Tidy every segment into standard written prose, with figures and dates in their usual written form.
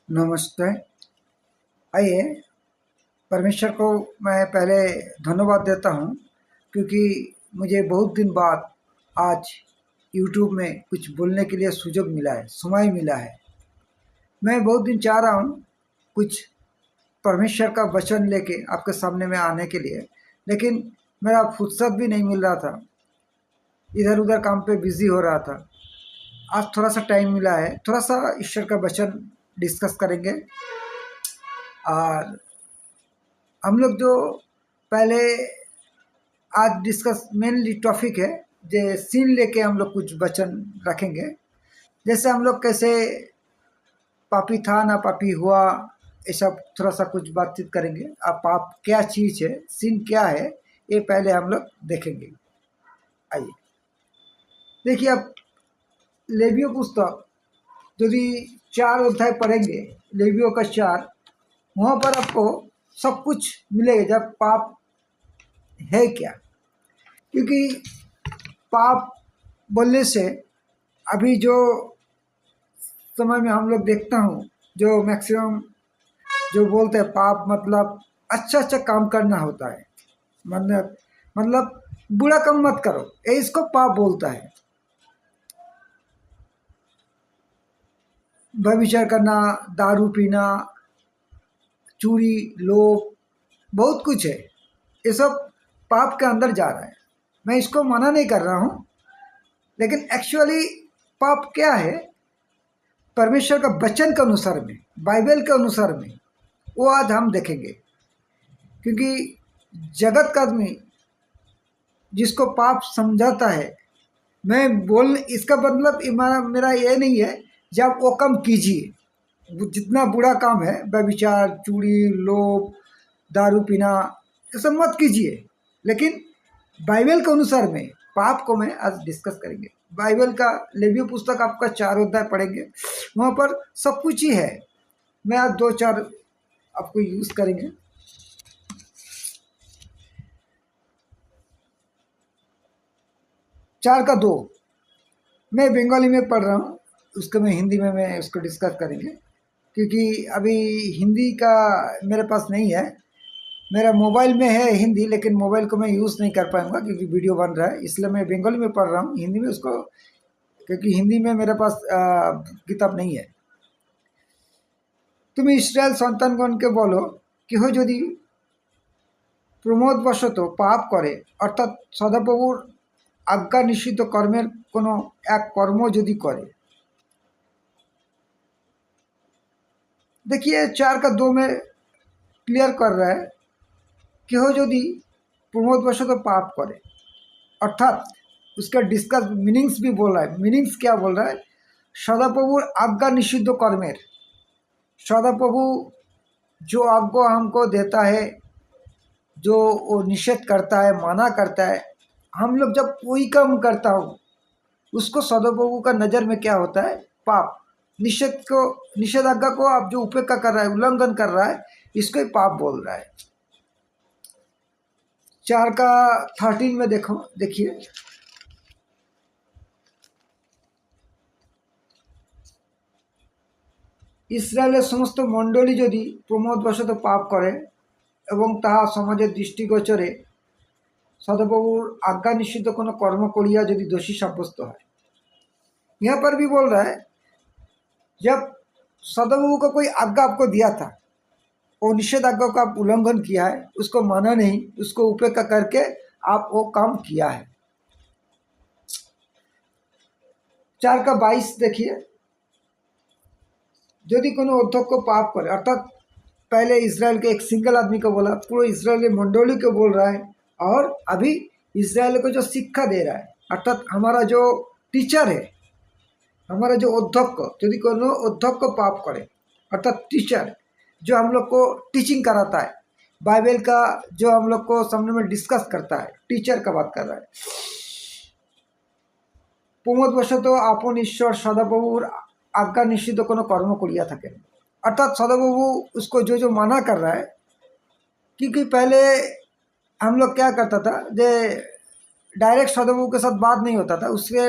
नमस्ते। आइए, परमेश्वर को मैं पहले धन्यवाद देता हूँ क्योंकि मुझे बहुत दिन बाद आज यूट्यूब में कुछ बोलने के लिए सुযোগ मिला है, समय मिला है। मैं बहुत दिन चाह रहा हूँ कुछ परमेश्वर का वचन लेके आपके सामने में आने के लिए, लेकिन मेरा फुर्सत भी नहीं मिल रहा था। इधर उधर काम पे बिजी हो रहा था। आज थोड़ा सा टाइम मिला है, थोड़ा सा ईश्वर का वचन डिस्कस करेंगे। और हम लोग जो पहले आज डिस्कस मेनली टॉपिक है जे सीन लेके हम लोग कुछ वचन रखेंगे। जैसे हम लोग कैसे पापी था ना पापी हुआ, ये सब थोड़ा सा कुछ बातचीत करेंगे। अब पाप क्या चीज़ है, सीन क्या है, ये पहले हम लोग देखेंगे। आइए देखिए, अब लेवियों पुस्तक यदि 4 अध्याय पढ़ेंगे, लेवियों का 4, वहाँ पर आपको सब कुछ मिलेगा जब पाप है क्या। क्योंकि पाप बोलने से अभी जो समय में हम लोग देखता हूँ, जो मैक्सिमम जो बोलते हैं पाप मतलब अच्छा अच्छा काम करना होता है। मतलब बुरा काम मत करो, ये इसको पाप बोलता है। व्यभिचार करना, दारू पीना, चोरी, लोभ, बहुत कुछ है। ये सब पाप के अंदर जा रहा है। मैं इसको मना नहीं कर रहा हूँ, लेकिन एक्चुअली पाप क्या है परमेश्वर का वचन के अनुसार में, बाइबल के अनुसार में, वो आज हम देखेंगे। क्योंकि जगत का आदमी जिसको पाप समझाता है, मैं बोल इसका मतलब मेरा ये नहीं है जब वो कम कीजिए, जितना बुरा काम है व्यभिचार, चोरी, लोभ, दारू पीना, ये सब मत कीजिए। लेकिन बाइबल के अनुसार में पाप को मैं आज डिस्कस करेंगे। बाइबल का लेवियों पुस्तक आपका 4 अध्याय पढ़ेंगे, वहाँ पर सब कुछ ही है। मैं आज 2-4 आपको यूज़ करेंगे। 4 का 2 मैं बंगाली में पढ़ रहा हूँ, उसको मैं हिंदी में मैं उसको डिस्कस करेंगे। क्योंकि अभी हिंदी का मेरे पास नहीं है। मेरा मोबाइल में है हिंदी, लेकिन मोबाइल को मैं यूज़ नहीं कर पाऊँगा क्योंकि वीडियो बन रहा है, इसलिए मैं बंगाली में पढ़ रहा हूँ। हिंदी में उसको, क्योंकि हिंदी में मेरे पास किताब नहीं है। তুমি ইসরায়েল সন্তানগণকে বলো, কেহ যদি প্রমোদবশত পাপ করে, অর্থাৎ সদাপ্রভুর आज्ञा निषिद्ध कर्मेर कोनो एक कर्म यदि करे। देखिए 4 का 2 में क्लियर कर रहा है, केह यदि प्रमोदवशत पाप करे, अर्थात उसका डिस्कस मीनिंग्स भी बोल रहा है। मीनिंग्स क्या बोल रहा है? सदाप्रभुर आज्ञा निषिद्ध कर्मेर, सदाप्रभु जो आज्ञा हमको देता है, जो वो निषेध करता है, मना करता है, हम लोग जब कोई काम करता हो उसको सदाप्रभु का नज़र में क्या होता है? पाप। निषेधाज्ञा को आप जो उपेक्षा कर रहा है, उल्लंघन कर रहा है, इसको ही पाप बोल रहा है। 4 का 13 में देखिए, इस्राएल समस्त मंडली यदि प्रमोदवशत पाप करे एवं ताहा समाजेर दृष्टिगोचरे सदाप्रभुर आज्ञा निषिद्ध कोनो कर्म करिया यदि दोषी साब्यस्त है। यहाँ पर भी बोल रहा है, जब सदाप्रभु को कोई आज्ञा आपको दिया था, वो निषेध आज्ञा का आप उल्लंघन किया है, उसको माना नहीं, उसको उपेक्षा करके आप वो काम किया है। 4 का 22 देखिए, यदि कोनो अध्यक्ष को पाप करे, अर्थात पहले इजराइल के एक सिंगल आदमी को बोला, पूरे इजराइल मंडली को बोल रहा है, और अभी इजराइल को जो शिक्षा दे रहा है, अर्थात हमारा जो टीचर है, हमारा जो अध्यक्ष, यदि कोनो अध्यक्ष को पाप करे, अर्थात टीचर जो हम लोग को टीचिंग कराता है, बाइबल का जो हम लोग को सामने में डिस्कस करता है, टीचर का बात कर रहा है। प्रमोदवशत आपन ईश्वर सदाप्रभुर आज्ञा निषिद्ध कोनो कर्म करिया थाकेन, अर्थात सदाप्रभु उसको जो जो मना कर रहा है। क्योंकि पहले हम लोग क्या करता था, जे डायरेक्ट सदाप्रभु के साथ बात नहीं होता था, उसके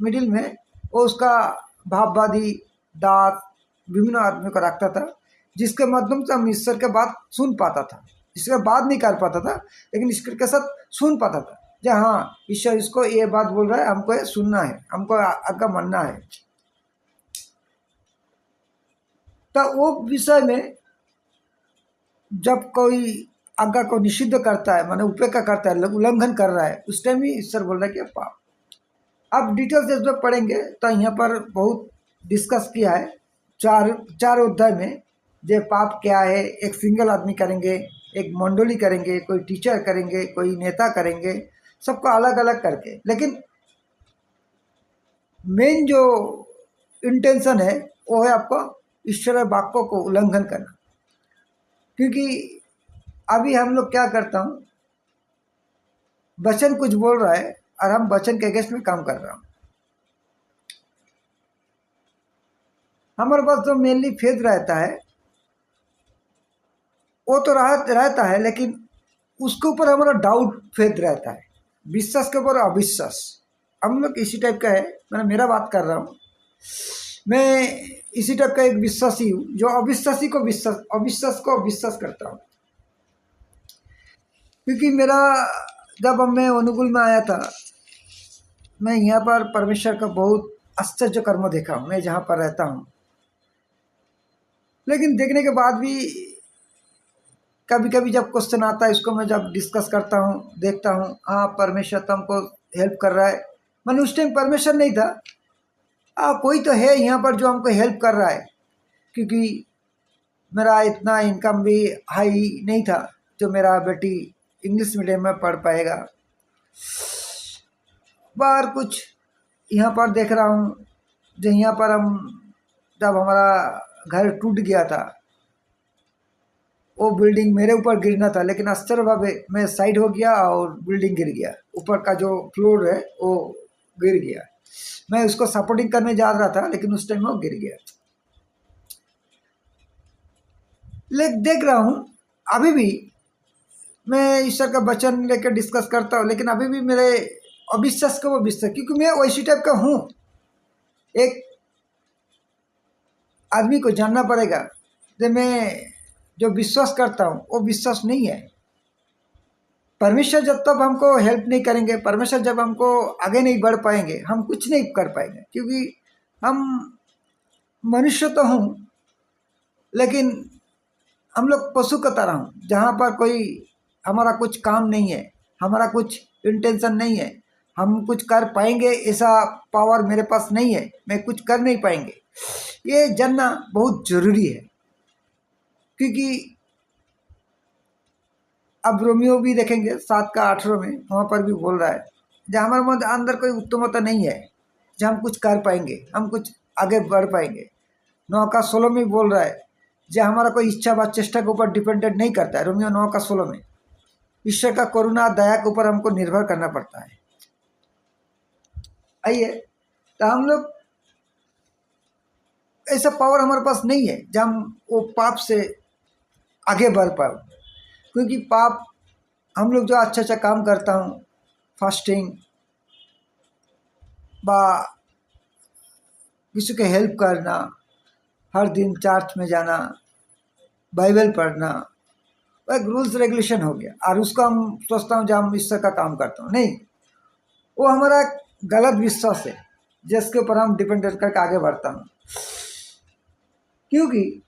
मिडिल में वो उसका भाववादी, दास, विभिन्न आदमियों को रखता था, जिसके माध्यम से हम ईश्वर के बात सुन पाता था। ईश्वर बात नहीं कर पाता था, लेकिन ईश्वर के साथ सुन पाता था। जो हाँ, ईश्वर इसको ये बात बोल रहा है, हमको ये सुनना है, हमको आज्ञा मानना है। तो वो विषय में जब कोई आज्ञा को निषिद्ध करता है, माने उपेक्षा करता है, उल्लंघन कर रहा है, उस टाइम ही ईश्वर बोल रहा है कि पाप। अब डिटेल्स इसमें पढ़ेंगे तो यहाँ पर बहुत डिस्कस किया है चार अध्याय में। जो पाप क्या है, एक सिंगल आदमी करेंगे, एक मंडली करेंगे, कोई टीचर करेंगे, कोई नेता करेंगे, सबको अलग अलग करके। लेकिन मेन जो इंटेंशन है वो है आपको ईश्वर वाक्यों को उल्लंघन करना। क्योंकि अभी हम लोग क्या करता हूँ, वचन कुछ बोल रहा है और हम वचन के अगेंस्ट में काम कर रहा हूँ। हमारे पास जो मेनली फेथ रहता है वो तो रहता है, लेकिन उसके ऊपर हमारा डाउट फेथ रहता है, विश्वास के ऊपर अविश्वास। हम लोग इसी टाइप का है, मैंने मेरा बात कर रहा हूँ। मैं इसी टाइप का एक विश्वासी हूँ जो अविश्वास को विश्वास करता हूँ। क्योंकि मेरा जब मैं अनुकूल में आया था, मैं यहाँ पर परमेश्वर का बहुत आश्चर्य कर्म देखा हूँ, मैं जहाँ पर रहता हूँ। लेकिन देखने के बाद भी कभी कभी जब क्वेश्चन आता है, इसको मैं जब डिस्कस करता हूँ, देखता हूँ, हाँ परमेश्वर तो हमको हेल्प कर रहा है। मैंने उस टाइम परमेश्वर नहीं था, कोई तो है यहाँ पर जो हमको हेल्प कर रहा है। क्योंकि मेरा इतना इनकम भी हाई नहीं था जो मेरा बेटी इंग्लिश मीडियम में पढ़ पाएगा। बाहर कुछ यहाँ पर देख रहा हूँ, जो यहाँ पर हम जब हमारा घर टूट गया था, वो बिल्डिंग मेरे ऊपर गिरना था, लेकिन आश्चर्य भाव मैं साइड हो गया और बिल्डिंग गिर गया। ऊपर का जो फ्लोर है वो गिर गया। मैं उसको सपोर्टिंग करने जा रहा था, लेकिन उस टाइम वो गिर गया। लेकिन देख रहा हूँ अभी भी मैं ईश्वर का वचन लेकर डिस्कस करता हूँ, लेकिन अभी भी मेरे अविश्वास को वो विश्वास, क्योंकि मैं वैसी टाइप का हूँ। एक आदमी को जानना पड़ेगा कि मैं जो विश्वास करता हूँ वो विश्वास नहीं है। परमेश्वर जब तक हमको हेल्प नहीं करेंगे, परमेश्वर जब हमको आगे नहीं बढ़ पाएंगे, हम कुछ नहीं कर पाएंगे। क्योंकि हम मनुष्य तो हूँ, लेकिन हम लोग पशु की तरह हूँ, जहाँ पर कोई हमारा कुछ काम नहीं है, हमारा कुछ इंटेंशन नहीं है, हम कुछ कर पाएंगे ऐसा पावर मेरे पास नहीं है, मैं कुछ कर नहीं पाएंगे। ये जानना बहुत ज़रूरी है। क्योंकि अब रोमियो भी देखेंगे 7 का 18 में, वहाँ पर भी बोल रहा है जब हमारे मध्य अंदर कोई उत्तमता नहीं है, जब हम कुछ कर पाएंगे, हम कुछ आगे बढ़ पाएंगे। 9 का 16 में बोल रहा है जब हमारा कोई इच्छा व चेष्टा के ऊपर डिपेंडेंट नहीं करता है। रोमियो 9 का 16 में ईश्वर का करुणा दया के ऊपर हमको निर्भर करना पड़ता है। आइए, तो हम लोग ऐसा पावर हमारे पास नहीं है जब हम वो पाप से आगे बढ़ पाए। क्योंकि पाप हम लोग जो अच्छा काम करता हूँ, फास्टिंग बा किसी को हेल्प करना, हर दिन चर्च में जाना, बाइबल पढ़ना, वो एक रूल्स रेगुलेशन हो गया। और उसको हम सोचता हूँ जब हम ईश्वर का काम करता हूँ, नहीं, वो हमारा गलत विश्वास है जिसके ऊपर हम डिपेंडेंट करके आगे बढ़ता हूँ। क्योंकि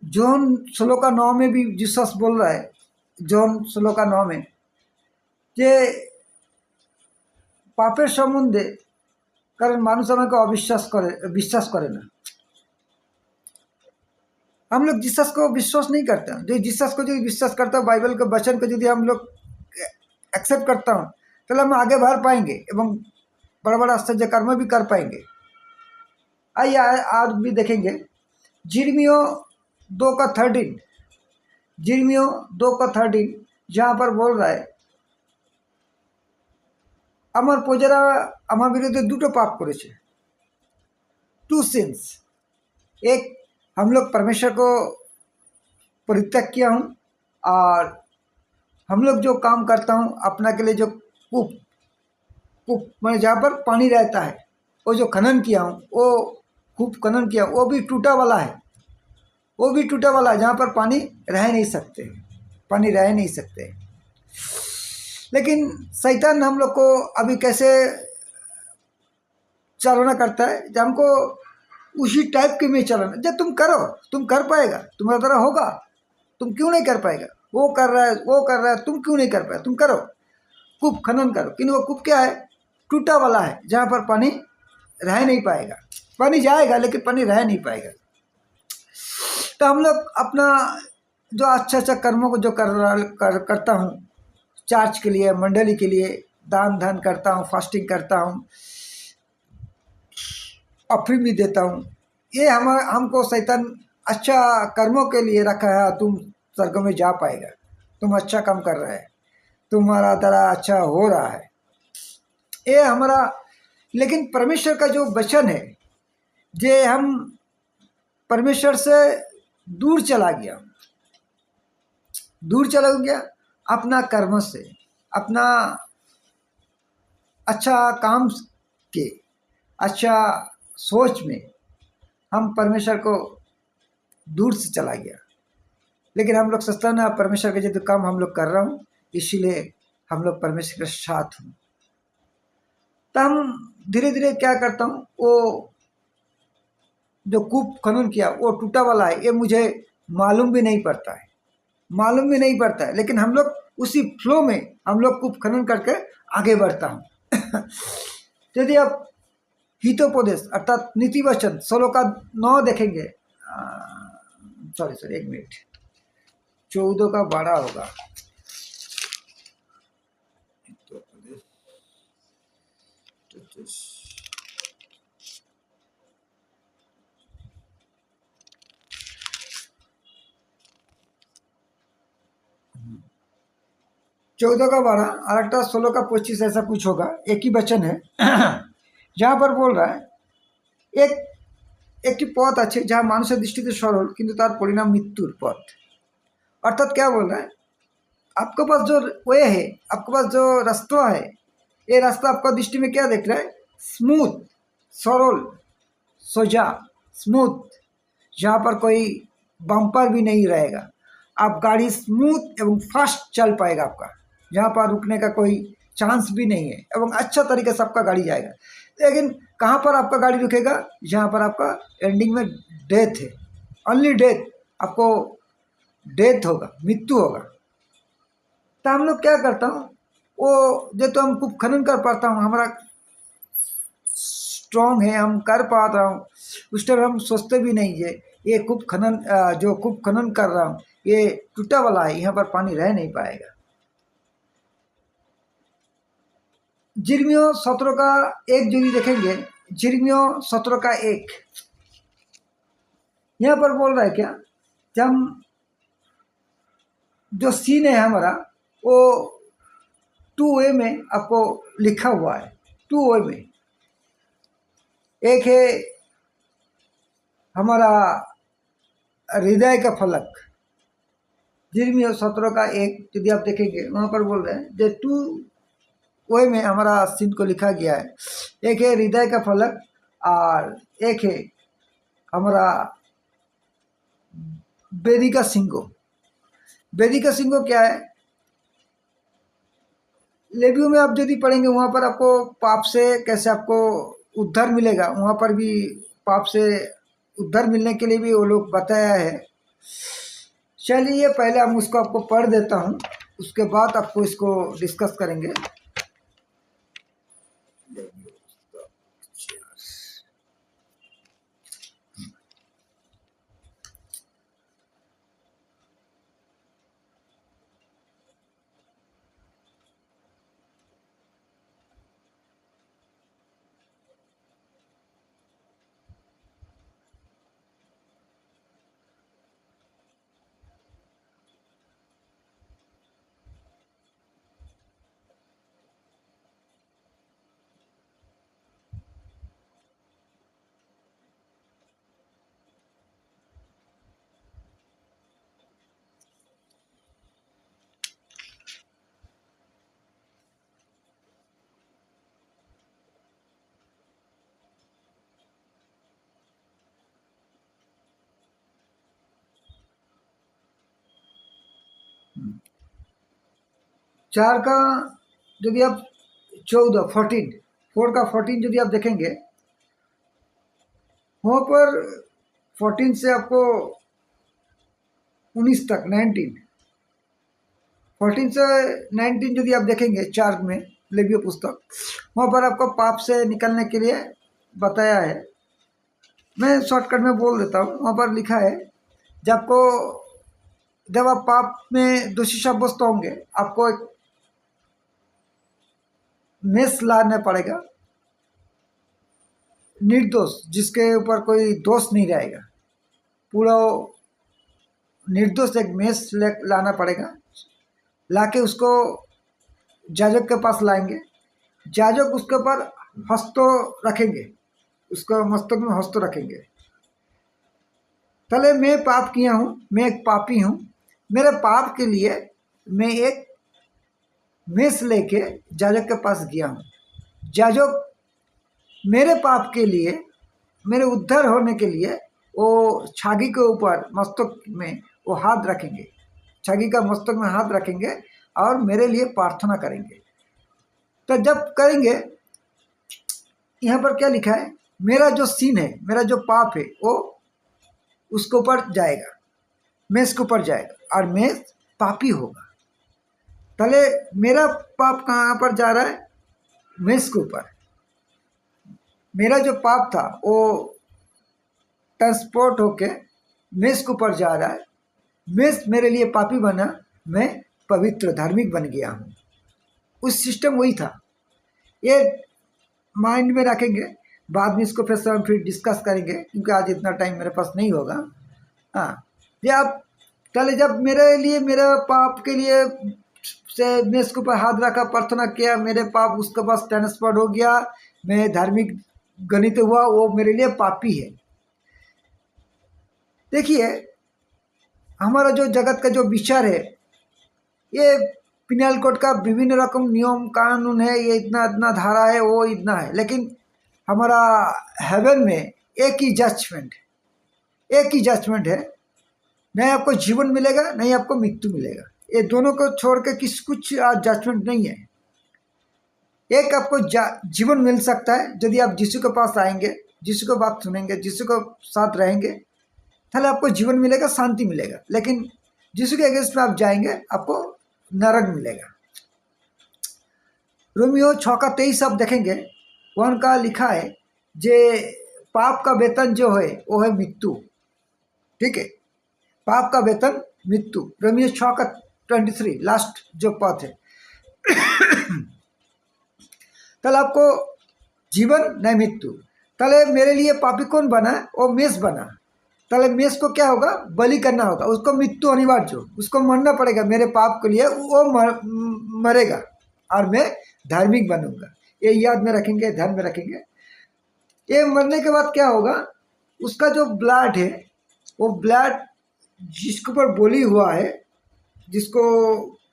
जॉन 16 का 9 में भी जीसस बोल रहा है, जॉन 16 का 9 में, যে পাপের সম্বন্ধে কারণ মানুষ আমাকে বিশ্বাস করে না। हम लोग जीसस को विश्वास नहीं करते हैं। जो जीसस को जो विश्वास करता हूँ, बाइबल के वचन को यदि हम लोग एक्सेप्ट करता हूँ, तो हम आगे बढ़ पाएंगे एवं बड़ा बड़ा आश्चर्य कर्म भी कर पाएंगे। आइए आज भी देखेंगे यिर्मयाह 2 का 13, यिर्मयाह 2 का 13, जहाँ पर बोल रहा है আমার প্রজারা আমার বিরুদ্ধে দুটো পাপ করেছে, 2 सिंस। एक, हम लोग परमेश्वर को परित्याग किया हूँ, और हम लोग जो काम करता हूँ अपना के लिए जो कूप मैंने जहाँ पर पानी रहता है, वो जो खनन किया हूँ वो कूप खनन किया वो भी टूटा वाला है, वो भी टूटा वाला है जहाँ पर पानी रह नहीं सकते, पानी रह नहीं सकते। लेकिन शैतान हम लोग को अभी कैसे चालना करता है, जब हमको उसी टाइप के में चलाना, जब तुम करो तुम कर पाएगा, तुम्हारा तरह होगा, तुम क्यों नहीं कर पाएगा, वो कर रहा है वो कर रहा है, तुम क्यों नहीं कर पाए, तुम करो, कूप खनन करो। किंतु वो कूप क्या है, टूटा वाला है जहाँ पर पानी रह नहीं पाएगा, पानी जाएगा लेकिन पानी रह नहीं पाएगा। तो हम लोग अपना जो अच्छा अच्छा कर्मों को जो करता हूँ, चर्च के लिए, मंडली के लिए दान धन करता हूँ, फास्टिंग करता हूँ, ऑफरिंग भी देता हूँ, ये हमको शैतान अच्छा कर्मों के लिए रखा है, तुम स्वर्ग में जा पाएगा, तुम अच्छा काम कर रहे हैं, तुम्हारा तरह अच्छा हो रहा है, ये हमारा। लेकिन परमेश्वर का जो वचन है, जे हम परमेश्वर से दूर चला गया, दूर चला गया अपना कर्म से, अपना अच्छा काम के, अच्छा सोच में हम परमेश्वर को दूर से चला गया। लेकिन हम लोग सोचता ना परमेश्वर के जो काम हम लोग कर रहा हूँ, इसीलिए हम लोग परमेश्वर के साथ हूँ। तो हम धीरे धीरे क्या करता हूँ, वो जो कूप खनन किया वो टूटा वाला है, ये मुझे मालूम भी नहीं पड़ता है, मालूम भी नहीं पड़ता है, लेकिन हम लोग उसी फ्लो में हम लोग कूप खनन करके आगे बढ़ता हूँ। यदि आप हितोपदेश अर्थात नीति वचन 16 का 9 देखेंगे, सॉरी सॉरी एक मिनट, 14 का 12 होगा, हितोपदेश 14 का 12 और अट्ठा 16 का 25 ऐसा कुछ होगा, एक ही वचन है। जहाँ पर बोल रहा है एक একটি পথ আছে যা মানুষের দৃষ্টিতে সরল কিন্তু তার পরিণাম মৃত্যুর পথ। अर्थात क्या बोल रहा है, आपके पास जो वे है, आपके पास जो रास्ता है, ये रास्ता आपका दृष्टि में क्या देख रहा है, स्मूथ, सरल, सोजा, स्मूथ, जहाँ पर कोई बम्पर भी नहीं रहेगा, आप गाड़ी स्मूथ एवं फास्ट चल पाएगा आपका, जहाँ पर रुकने का कोई चांस भी नहीं है, एवं अच्छा तरीके से आपका गाड़ी जाएगा। लेकिन कहाँ पर आपका गाड़ी रुकेगा, जहाँ पर आपका एंडिंग में डेथ है, ओनली डेथ, आपको डेथ होगा, मृत्यु होगा। तो हम लोग क्या करता हूँ, वो जो तो हम कूप खनन कर पाता हूँ, हमारा स्ट्रॉन्ग है, हम कर पा रहा हूँ, उस टाइम हम सोचते भी नहीं है ये कूप खनन जो कूप खनन कर रहा हूँ ये टूटा वाला है, यहाँ पर पानी रह नहीं पाएगा। जिर्मियों 17 का 1 जो देखेंगे, जिर्मियों 17 का 1, यहाँ पर बोल रहा है क्या, जब जो सीन है हमारा वो 2 वे में आपको लिखा हुआ है, 2 वे में। एक है हमारा हृदय का फलक, जिर्मियों 17 का 1 यदि आप देखेंगे वहाँ पर बोल रहे हैं जो 2 वे में हमारा सीन को लिखा गया है। एक है हृदय का फलक और एक है हमारा वेदिका सिंगो। वेदिका सिंगो क्या है, लेवियों में आप यदि पढ़ेंगे वहाँ पर आपको पाप से कैसे आपको उद्धार मिलेगा, वहाँ पर भी पाप से उद्धार मिलने के लिए भी वो लोग बताया है। चलिए पहले हम उसको आपको पढ़ देता हूँ, उसके बाद आपको इसको डिस्कस करेंगे। 4 का यदि आप 14 14 4 का 14 यदि आप देखेंगे, वहाँ पर 14 से आपको 19 तक 19, 14 से 19 यदि आप देखेंगे 4 में लेवियो पुस्तक, वहाँ पर आपको पाप से निकलने के लिए बताया है। मैं शॉर्टकट में बोल देता हूँ। वहाँ पर लिखा है, जब आप पाप में दोषी साब्यस्त होंगे, आपको एक मेष लाना पड़ेगा, निर्दोष, जिसके ऊपर कोई दोष नहीं रहेगा, पूरा निर्दोष एक मेष लाना पड़ेगा। लाके उसको जाजक के पास लाएंगे। जाजक उसके ऊपर हस्तो रखेंगे, उसको मस्तक में हस्त रखेंगे। तले मैं पाप किया हूँ, मैं एक पापी हूँ, मेरे पाप के लिए मैं एक मेष लेके जाजक के पास गया हूँ। जाजक मेरे पाप के लिए, मेरे उद्धार होने के लिए वो छागी के ऊपर मस्तक में वो हाथ रखेंगे, छागी का मस्तक में हाथ रखेंगे और मेरे लिए प्रार्थना करेंगे। तो जब करेंगे, यहाँ पर क्या लिखा है, मेरा जो सीन है, मेरा जो पाप है, वो उसके ऊपर जाएगा, मेष के ऊपर जाएगा और मेष पापी होगा। पहले मेरा पाप कहाँ पर जा रहा है, मेष के ऊपर। मेरा जो पाप था वो ट्रांसपोर्ट होके मेष के ऊपर जा रहा है। मेष मेरे लिए पापी बना, मैं पवित्र धार्मिक बन गया हूँ। उस सिस्टम वही था। ये माइंड में रखेंगे, बाद में इसको फिर डिस्कस करेंगे, क्योंकि आज इतना टाइम मेरे पास नहीं होगा। हाँ, ये आप पहले जब मेरे लिए, मेरे पाप के लिए से मैं इसके ऊपर हाथ रखा, प्रार्थना किया, मेरे पाप उसके पास ट्रांसफर हो गया, मैं धार्मिक गणित हुआ, वो मेरे लिए पापी है। देखिए, हमारा जो जगत का जो विचार है, ये पिनल कोड का विभिन्न रकम नियम कानून है, ये इतना इतना धारा है, वो इतना है, लेकिन हमारा हेवन में एक ही जजमेंट, एक ही जजमेंट है। नहीं आपको जीवन मिलेगा, नहीं आपको मृत्यु मिलेगा। ये दोनों को छोड़ के कुछ जजमेंट नहीं है। एक आपको जीवन मिल सकता है यदि आप यीशु के पास आएंगे, यीशु को बात सुनेंगे, यीशु के साथ रहेंगे, ताहले आपको जीवन मिलेगा, शांति मिलेगा। लेकिन यीशु के अगेंस्ट में आप जाएंगे, आपको नरक मिलेगा। रोमियो 6 का 23 आप देखेंगे, वहाँ का लिखा है, जे पाप का वेतन जो है वो है मृत्यु। ठीक है, पाप का वेतन मृत्यु। रोमियो 6 का 23 लास्ट जो पद है। तल आपको जीवन नहीं मृत्यु। तले मेरे लिए पापी कौन बना? वो मेष बना। तले मेष को क्या होगा? बलि करना होगा, उसको मृत्यु अनिवार्य, उसको मरना पड़ेगा मेरे पाप के लिए, वो मरेगा और मैं धार्मिक बनूंगा। ये याद में रखेंगे, ध्यान में रखेंगे। ये मरने के बाद क्या होगा? उसका जो ब्लड है, वो ब्लड जिसके ऊपर बोली हुआ है, जिसको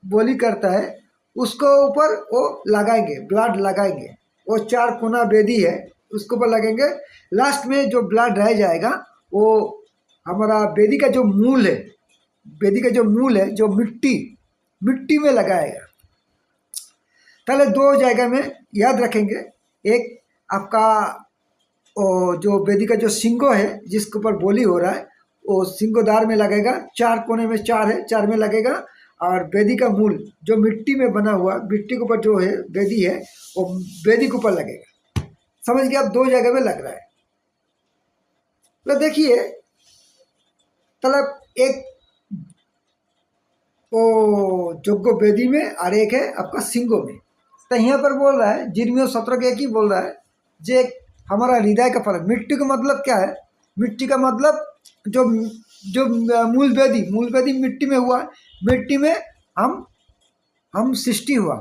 बोली करता है, उसको ऊपर वो लगाएंगे, ब्लड लगाएंगे। वो 4 कोना बेदी है, उसके ऊपर लगेंगे। लास्ट में जो ब्लड रह जाएगा वो हमारा बेदी का जो मूल है, बेदी का जो मूल है, जो मिट्टी में लगाएगा। पहले 2 जगह में याद रखेंगे। एक आपका जो बेदी का जो सिंगो है, जिसके ऊपर बोली हो रहा है, वो सिंगोदार में लगेगा। 4 कोने में 4 है, 4 में लगेगा। और बेदी का मूल जो मिट्टी में बना हुआ, मिट्टी के ऊपर जो है बेदी है, वो बेदी के ऊपर लगेगा। समझ गए आप? 2 जगह में लग रहा है। तो देखिए, मतलब एक वो जोगो बेदी में और एक है आपका सिंगो में। तो यहाँ पर बोल रहा है, जिरमियो 17 के एक ही बोल रहा है, जे हमारा हृदय का फल। मिट्टी का मतलब क्या है? मिट्टी का मतलब जो मूल बेदी मिट्टी में हुआ, मिट्टी में हम सृष्टि हुआ,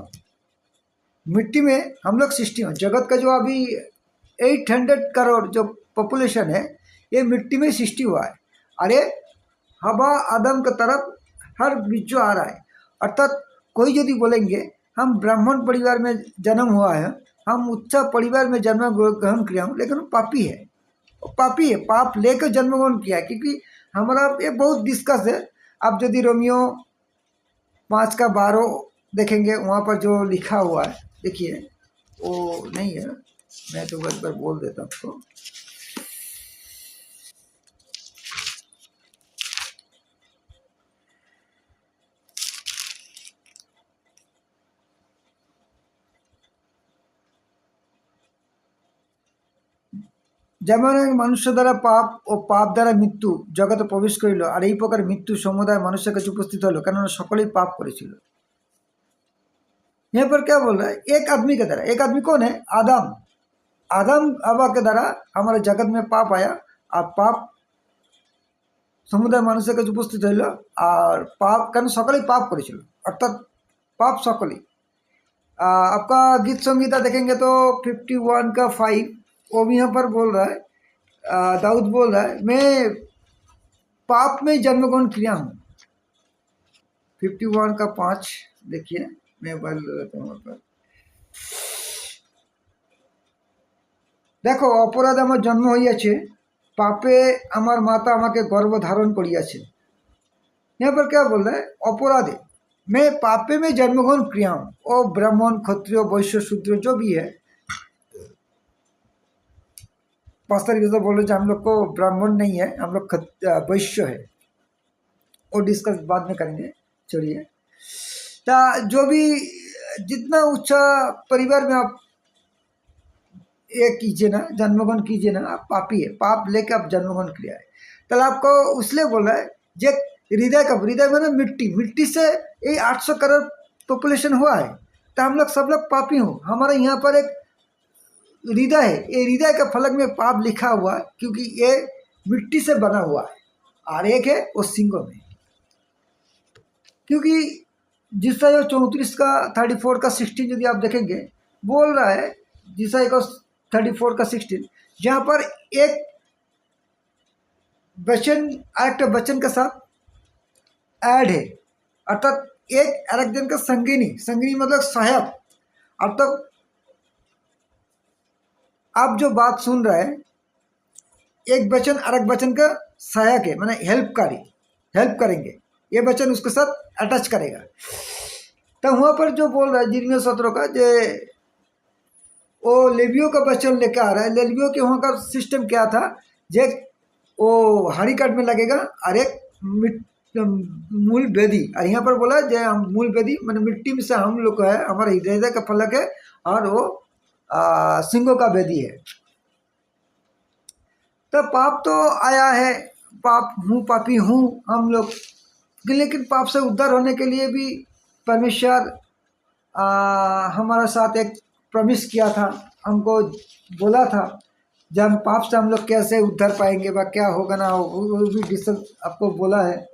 मिट्टी में हम लोग सृष्टि हुआ। जगत का जो अभी 800 करोड़ जो पॉपुलेशन है, ये मिट्टी में सृष्टि हुआ है। अरे हवा आदम की तरफ हर बीच आ रहा है। अर्थात कोई यदि बोलेंगे हम ब्राह्मण परिवार में जन्म हुआ है, हम उच्च परिवार में जन्म ग्रहण किया हूँ, लेकिन वो पापी है, वो पापी है, पाप लेकर जन्म ग्रहण किया है। क्योंकि हमारा ये बहुत डिस्कस है। अब यदि रोमियो 5 का 12 देखेंगे वहाँ पर जो लिखा हुआ है, देखिए वो नहीं है, मैं तो एक बार बोल देता हूँ आपको। যেমন মানুষ দ্বারা পাপ ও পাপ দ্বারা মৃত্যু জগতে প্রবেশ করিল, আর এই প্রকার মৃত্যু সমুদায় মানুষের কাছে উপস্থিত হলো, কেননা সকলেই पाप করেছিল। यहाँ पर क्या बोल रहा है, एक आदमी के द्वारा, एक आदमी कौन है, आदम, आदम हवा के द्वारा हमारे जगत में पाप आया, और पाप সমুদায় মানুষের কাছে উপস্থিত হইল, আর পাপ কেন সকলেই পাপ করেছিল, অর্থাৎ पाप সকলেই। आपका गीत संगीता देखेंगे तो 51 का 5, वो भी यहाँ पर बोल रहा है, दाऊद बोल रहा है, मैं पाप में जन्मग्रहण किया हूँ। 51 का 5 देखिए, मैं बोल देता हूँ वहाँ पर। देखो, अपराध আমার জন্ম হইয়াছে, पापे আমার माता আমাকে गर्भ धारण করিয়াছে। यहाँ पर क्या बोल रहा है, अपराधे मैं पापे में जन्मग्रहण किया हूँ। ओ ब्राह्मण क्षत्रिय वैश्य शूद्र जो भी है, पास्टर ये तो बोल रहे हम लोग को ब्राह्मण नहीं है, हम लोग वैश्य है, और डिस्कस बाद में करेंगे। चलिए, जो भी जितना ऊंचा परिवार में आप ये कीजिए ना, जन्मग्रहण कीजिए ना, आप पापी है, पाप लेके आप जन्मग्रहण किया है। तो आपको उसलिए बोल रहा है, जे हृदय का, हृदय में ना मिट्टी, मिट्टी से ये 800 करोड़ पॉपुलेशन हुआ है, तो हम लोग सब लोग पापी हूँ। हमारे यहाँ पर एक हृदय है, ये हृदय के फलक में पाप लिखा हुआ है, क्योंकि ये मिट्टी से बना हुआ है, और एक है वो सिंगों में। क्योंकि जिसका जो 34 का 34 का 16 यदि आप देखेंगे, बोल रहा है जिसका को 34 का 16, जहाँ पर एक वचन एक वचन के साथ ऐड है, अर्थात एक अलग जन का संगिनी, संगिनी मतलब सहायक, अर्थात आप जो बात सुन रहे हैं, एक वचन अलग वचन का सहायक है, माने हेल्पकारी, हेल्प करेंगे, ये वचन उसके साथ अटैच करेगा। तो वहाँ पर जो बोल रहा है जिर्मिया 17 का, जे वो लेवियों का वचन लेकर आ रहा है। लेवियों के वहाँ का सिस्टम क्या था, जे वो हाड़ी काट में लगेगा, और एक मूल वेदी, और यहाँ पर बोला जे हम मूल वेदी मैंने मिट्टी में से हम लोग है, हमारे हृदय का फलक है, और वो सिंगों का वेदी है। तो पाप तो आया है, पाप हूँ, पापी हूँ हम लोग, लेकिन पाप से उद्धार होने के लिए भी परमेश्वर हमारा साथ एक प्रॉमिस किया था, हमको बोला था, जब हम पाप से हम लोग कैसे उद्धार पाएंगे, व क्या होगा ना, वो भी डिस्कस आपको बोला है।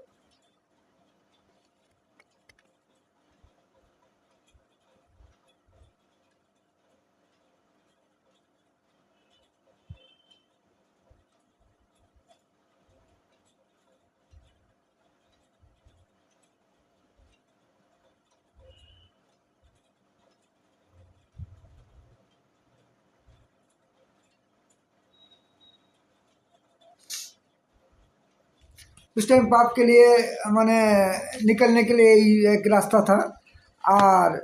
उस टाइम पाप के लिए मैंने निकलने के लिए एक रास्ता था, और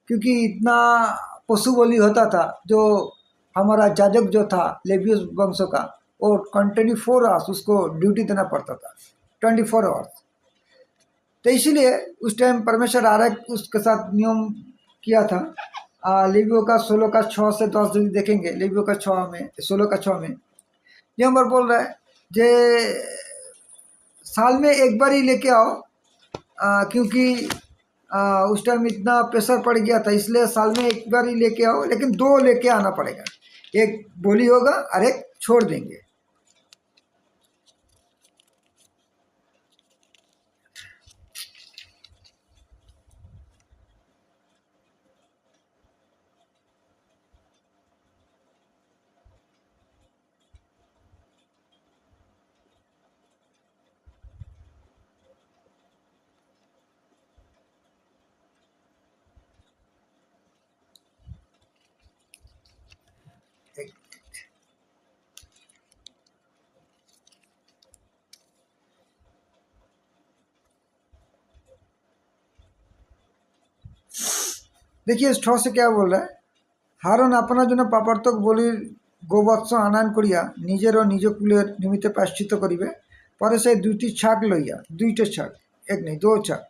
क्योंकि इतना पशु बलि होता था, जो हमारा जाजक जो था लेवियस वंशों का, वो 24 आवर्स उसको ड्यूटी देना पड़ता था, 24 आवर्स। तो इसीलिए उस टाइम परमेश्वर आरक उसके साथ नियम किया था। लेवियों का 16 का 6 से 10 यदि देखेंगे, लेवियों का 6 में 16 का 6 में यहाँ पर बोल रहा है, जे साल में एक बार ही लेके आओ, क्योंकि उस टाइम इतना प्रेशर पड़ गया था, इसलिए साल में एक बार ही लेके आओ, लेकिन 2 लेके आना पड़ेगा, एक बोली होगा और एक छोड़ देंगे। देखिए इस ठोस से क्या बोल रहा है, হারণ আপনার জন্য পাপার্থক বলির গোবৎস আনায়ন করিয়া নিজের ও নিজ কুলের নিমিত্তে প্রায়শ্চিত্ত করিবে। পরে সেই দুইটি ছাগ লইয়া, দুইটা ছাগ, এক নেই দো ছাগ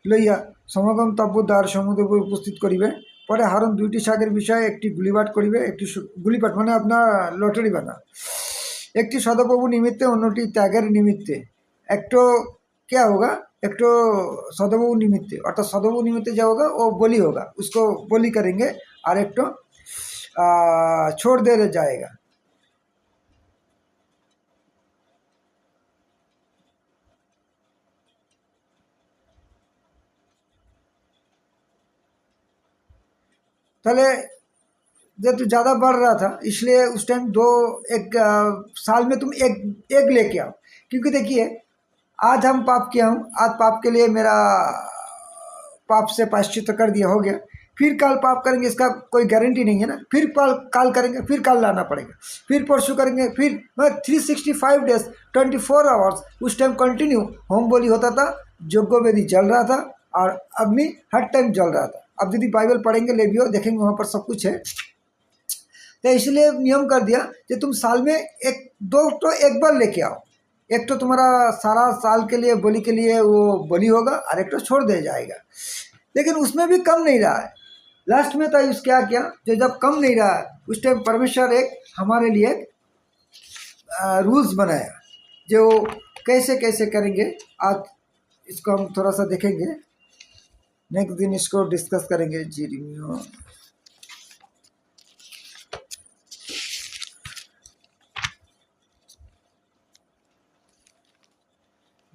লইয়া সমাগম তব্য দ্বার সমুদ্রে উপস্থিত করিবে। পরে হারণ দুইটি ছাগের বিষয়ে একটি গুলিপাট করিবে, একটি গুলিপাট মানে আপনার লটারি বানা, একটি সদপ্রভু নিমিত্তে অন্যটি ত্যাগের নিমিত্তে। একটো क्या होगा, एक तो सदबहू निमित्ते, अर्थात सदबहू निमित्ते जो होगा वो बलि होगा, उसको बलि करेंगे, और एक तो छोड़ दे जाएगा। पहले जब तो ज़्यादा बढ़ रहा था इसलिए उस टाइम दो एक साल में तुम एक लेके आओ, क्योंकि देखिए आज हम पाप किया हूँ, आज पाप के लिए मेरा पाप से प्रायश्चित कर दिया, हो गया, फिर कल पाप करेंगे इसका कोई गारंटी नहीं है ना, फिर काल करेंगे, फिर कल लाना पड़ेगा, फिर परसों करेंगे, फिर 365 डेज 24 आवर्स उस टाइम कंटिन्यू होम बोली होता था, यज्ञ वेदी जल रहा था और अग्नि हर टाइम जल रहा था। अब यदि बाइबल पढ़ेंगे लेवियो देखेंगे वहाँ पर सब कुछ है। तो इसलिए नियम कर दिया कि तुम साल में एक दो तो एक बार लेके आओ, एक तो तुम्हारा सारा साल के लिए बलि के लिए वो बलि होगा और एक तो छोड़ दे जाएगा। लेकिन उसमें भी कम नहीं रहा है, लास्ट में तो क्या किया, जो जब कम नहीं रहा उस टाइम परमेश्वर एक हमारे लिए रूल्स बनाया, जो कैसे कैसे करेंगे आज इसको हम थोड़ा सा देखेंगे, नेक्स्ट दिन इसको डिस्कस करेंगे।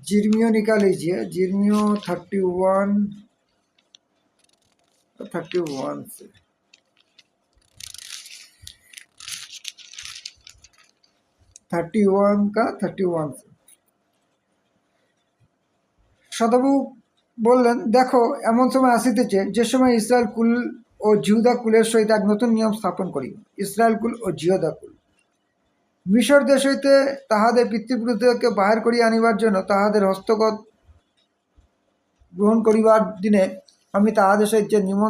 जिर्मियो निकाल लीजिए, जिर्मियो 31 से 31 से সদাবু বললেন, দেখো এমন সময় আসিতেছে যে সময় ইসরায়েল কুল ও জিহুদা কুলের সহিত এক নতুন নিয়ম স্থাপন করিব। ইসরায়েল কুল ও জিহুদা কুল মিশর দেশ হইতে তাহাদের পিতৃপুরুষদেরকে বাহির করিয়া আনিবার জন্য তাহাদের হস্তগত গ্রহণ করিবার দিনে আমি তাহাদের সহিত যে নিয়ম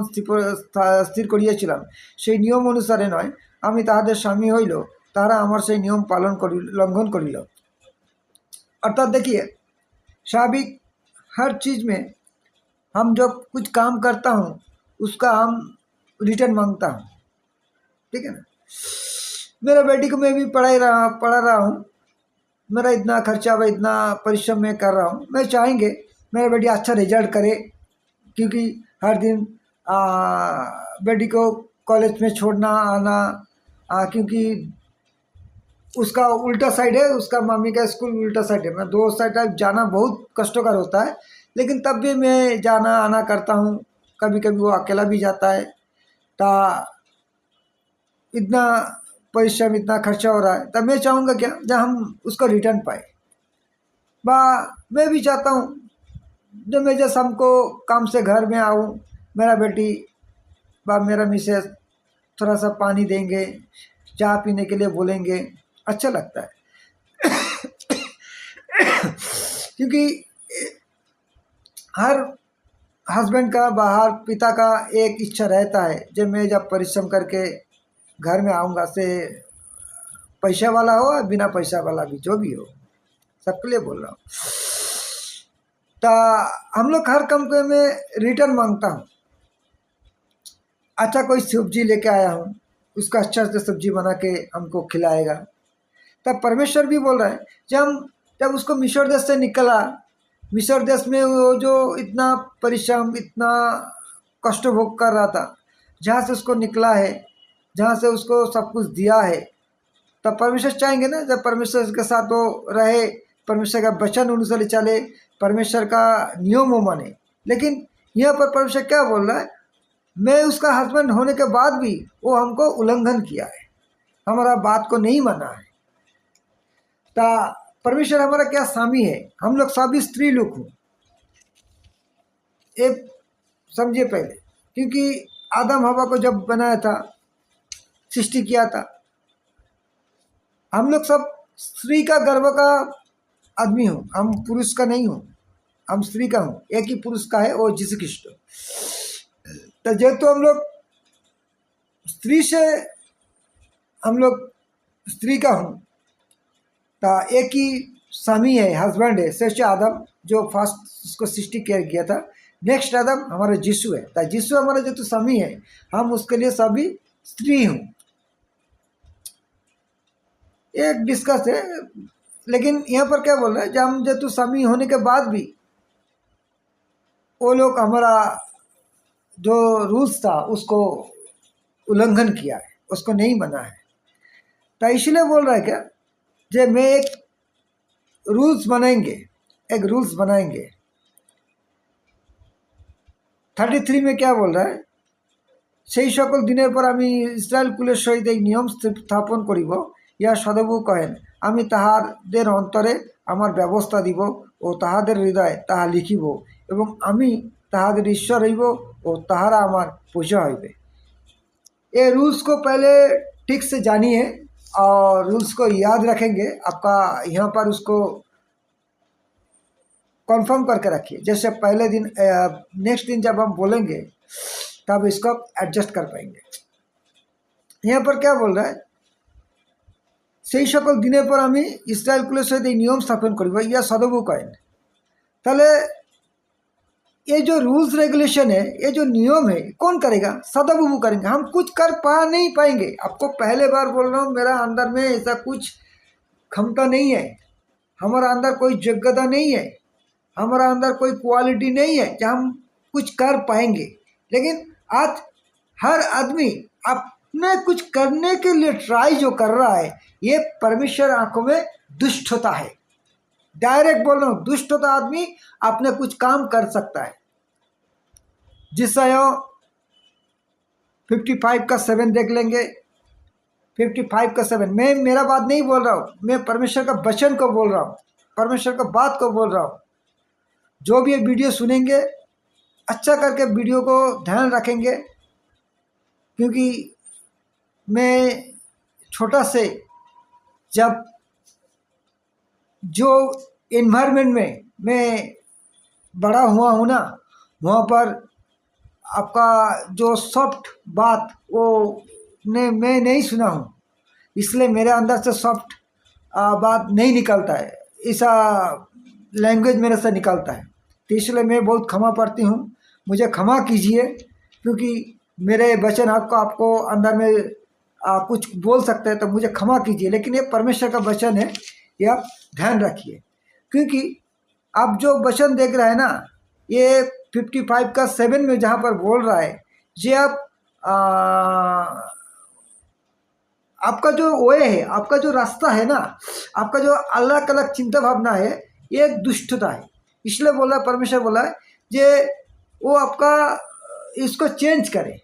স্থির করিয়াছিলাম সেই নিয়ম অনুসারে নয়, আমি তাহাদের স্বামী হইল, तारा हमारे से नियम पालन कर लंघन कर लो। अर्थात देखिए स्वाभाविक हर चीज़ में हम जब कुछ काम करता हूँ उसका हम रिटर्न मांगता हूँ, ठीक है ना। मेरा बेटी को मैं भी पढ़ा रहा हूँ, मेरा इतना खर्चा व इतना परिश्रम मैं कर रहा हूँ, मैं चाहेंगे मेरा बेटी अच्छा रिजल्ट करे, क्योंकि हर दिन बेटी को कॉलेज में छोड़ना आना, क्योंकि उसका उल्टा साइड है, उसका मम्मी का स्कूल उल्टा साइड है, मैं दो साइड जाना बहुत कष्टकर होता है, लेकिन तब भी मैं जाना आना करता हूँ, कभी कभी वो अकेला भी जाता है। तो इतना परिश्रम इतना खर्चा हो रहा है, तब मैं चाहूँगा क्या जब हम उसका रिटर्न पाए। मैं भी चाहता हूँ जब मैं जैसे हमको काम से घर में आऊँ, मेरा बेटी मेरा मिसेस थोड़ा सा पानी देंगे, चाय पीने के लिए बोलेंगे, अच्छा लगता है। क्योंकि हर हस्बैंड का बाहर पिता का एक इच्छा रहता है, जब मैं जब परिश्रम करके घर में आऊँगा, से पैसा वाला हो या बिना पैसा वाला भी, जो भी हो, सबके लिए बोल रहा हूँ। तो हम लोग हर काम के में रिटर्न मांगता हूँ। अच्छा कोई सब्जी लेके आया हूँ, उसका अच्छा से सब्जी बना के हमको खिलाएगा, तब परमेश्वर भी बोल रहा है जब उसको मिस्र देश से निकला, मिस्र देश में वो जो इतना परिश्रम इतना कष्ट भोग कर रहा था, जहाँ से उसको निकला है, जहाँ से उसको सब कुछ दिया है, तब परमेश्वर चाहेंगे ना जब परमेश्वर के साथ वो रहे, परमेश्वर का वचन अनुसार चले, परमेश्वर का नियम वो माने। लेकिन यहाँ पर परमेश्वर क्या बोल रहा है, मैं उसका हस्बैंड होने के बाद भी वो हमको उल्लंघन किया है, हमारा बात को नहीं माना है। तो परमेश्वर हमारा क्या स्वामी है, हम लोग सभी स्त्री लोग हूँ, एक समझिए पहले, क्योंकि आदम हवा को जब बनाया था, सृष्टि किया था, हम लोग सब स्त्री का गर्भ का आदमी हूँ, हम पुरुष का नहीं हूँ, हम स्त्री का हूँ, एक ही पुरुष का है, वो यीशु ख्रीष्ट। तो जेहेतु हम लोग स्त्री से हम लोग स्त्री का हूँ, तो एक ही स्वामी है, हस्बैंड है, श्रेष्ठ आदम जो फर्स्ट उसको सृष्टि किया था। नेक्स्ट आदम हमारा यीशु है, तो यीशु हमारा जो तो स्वामी है, हम उसके लिए सभी स्त्री हूँ। एक डिस्कस है, लेकिन यहाँ पर क्या बोल रहा है, जब हम जो तो स्वामी होने के बाद भी वो लोग हमारा जो रूल्स था उसको उल्लंघन किया है, उसको नहीं माना है। तो इसलिए बोल रहा है क्या, जे मैं एक रूल्स बनाएंगे, एक रूल्स बनाएंगे। 33 में क्या बोल रहा है, সেই সকল দিনের পর আমি ইসরায়েল কুলের সহিত এই নিয়ম স্থাপন করিব, ইহা সদাপ্রভু কহেন, আমি তাহাদের অন্তরে আমার ব্যবস্থা দিব ও তাহাদের হৃদয়ে তাহা লিখিব, এবং আমি তাহাদের ঈশ্বর হইব ও তাহারা আমার প্রজা হইবে। ये रूल्स को पहले ठीक से जानिए और रूल्स को याद रखेंगे। आपका यहाँ पर उसको कंफर्म करके रखिए, जैसे पहले दिन नेक्स्ट दिन जब हम बोलेंगे तब इसको एडजस्ट कर पाएंगे। यहाँ पर क्या बोल रहा है, সেই সকল দিনের পর আমি ইসরায়েল কুলের সহিত এই নিয়ম স্থাপন করিব, ইয়া সদবু কয়েন। তাহলে ये जो रूल्स रेगुलेशन है, ये जो नियम है, कौन करेगा? सदाबू करेंगे। हम कुछ कर नहीं पाएंगे। आपको पहले बार बोल रहा हूँ, मेरा अंदर में ऐसा कुछ क्षमता नहीं है, हमारा अंदर कोई योग्यता नहीं है, हमारा अंदर कोई क्वालिटी नहीं है कि हम कुछ कर पाएंगे। लेकिन आज हर आदमी अपने कुछ करने के लिए ट्राई जो कर रहा है, ये परमेश्वर आंखों में दुष्टता है। डायरेक्ट बोल रहा हूँ, दुष्टता आदमी अपने कुछ काम कर सकता है। जिससे 55 का 7 देख लेंगे। 55 का 7, मैं मेरा बात नहीं बोल रहा हूँ, मैं परमेश्वर का वचन को बोल रहा हूँ, परमेश्वर का बात को बोल रहा हूँ। जो भी ये वीडियो सुनेंगे, अच्छा करके वीडियो को ध्यान रखेंगे, क्योंकि मैं छोटा से जब जो एनवायरनमेंट में मैं बड़ा हुआ हूँ ना, वहाँ पर आपका जो सॉफ्ट बात वो मैं नहीं सुना हूँ, इसलिए मेरे अंदर से सॉफ्ट बात नहीं निकलता है, ऐसा लैंग्वेज मेरे से निकलता है। तो इसलिए मैं बहुत क्षमा प्रार्थी हूँ, मुझे क्षमा कीजिए, क्योंकि मेरे वचन आपको अंदर में कुछ बोल सकते हैं, तो मुझे क्षमा कीजिए। लेकिन ये परमेश्वर का वचन है, ये आप ध्यान रखिए, क्योंकि आप जो वचन देख रहे हैं ना, ये 55 का 7 में जहाँ पर बोल रहा है, ये आपका जो वे है, आपका जो रास्ता है ना, आपका जो अलग अलग चिंता भावना है, ये एक दुष्टता है। इसलिए बोला, परमेश्वर बोला है जे वो आपका इसको चेंज करे।